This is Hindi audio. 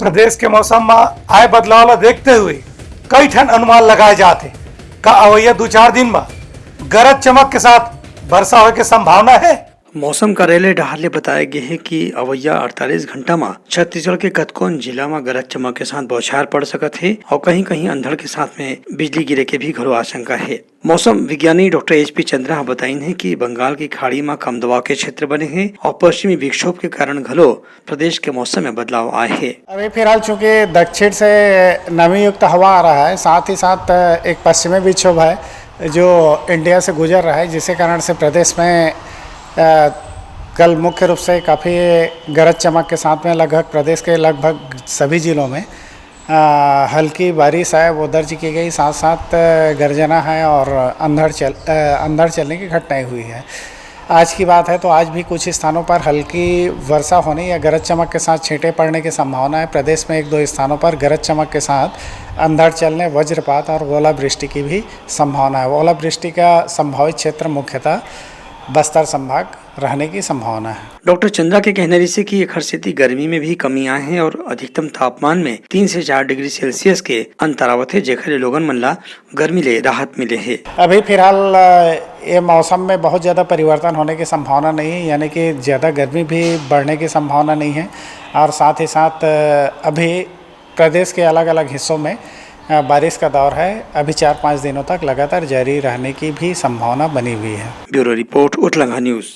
प्रदेश के मौसम में आए बदलाव ला देखते हुए कई ठन अनुमान लगाए जाते का अवैया 2-4 दिन में गरज चमक के साथ वर्षा होने की संभावना है। मौसम कार्यालय डहार बताया गया है कि अवैया 48 घंटा में छत्तीसगढ़ के कतकोन जिला में गरज चमक के साथ बौछार पड़ सकत है और कहीं कहीं अंधड़ के साथ में बिजली गिरे के भी घलो आशंका है। मौसम विज्ञानी डॉक्टर HP चंद्रा बताइन है कि बंगाल की खाड़ी में कम दबाव के क्षेत्र बने हैं और पश्चिमी विक्षोभ के कारण घलो प्रदेश के मौसम में बदलाव आए हैं। अभी फिलहाल चूंकि दक्षिण से नमी युक्त हवा आ रहा है, साथ ही साथ एक पश्चिमी विक्षोभ है जो इंडिया से गुजर रहा है, जिसके कारण से प्रदेश में कल मुख्य रूप से काफ़ी गरज चमक के साथ में लगभग प्रदेश के लगभग सभी ज़िलों में हल्की बारिश है वो दर्ज की गई। साथ साथ गर्जना है और अंधड़ चलने की घटनाएं हुई है। आज की बात है तो आज भी कुछ स्थानों पर हल्की वर्षा होने या गरज चमक के साथ छींटे पड़ने की संभावना है। प्रदेश में 1-2 स्थानों पर गरज चमक के साथ अंधड़ चलने, वज्रपात और ओलावृष्टि की भी संभावना है। ओलावृष्टि का संभावित क्षेत्र मुख्यतः बस्तर संभाग रहने की संभावना है। डॉक्टर चंद्रा के कहने से कि खरसेती गर्मी में भी कमी आए हैं और अधिकतम तापमान में 3 से 4 डिग्री सेल्सियस के अंतरावत है, जेखरे लोगन मन ला गर्मी ले राहत मिले है। अभी फिलहाल ये मौसम में बहुत ज़्यादा परिवर्तन होने की संभावना नहीं है, यानी कि ज़्यादा गर्मी भी बढ़ने की संभावना नहीं है। और साथ ही साथ अभी प्रदेश के अलग अलग हिस्सों में बारिश का दौर है, अभी 4-5 दिनों तक लगातार जारी रहने की भी संभावना बनी हुई है। ब्यूरो रिपोर्ट उटलंगा न्यूज़।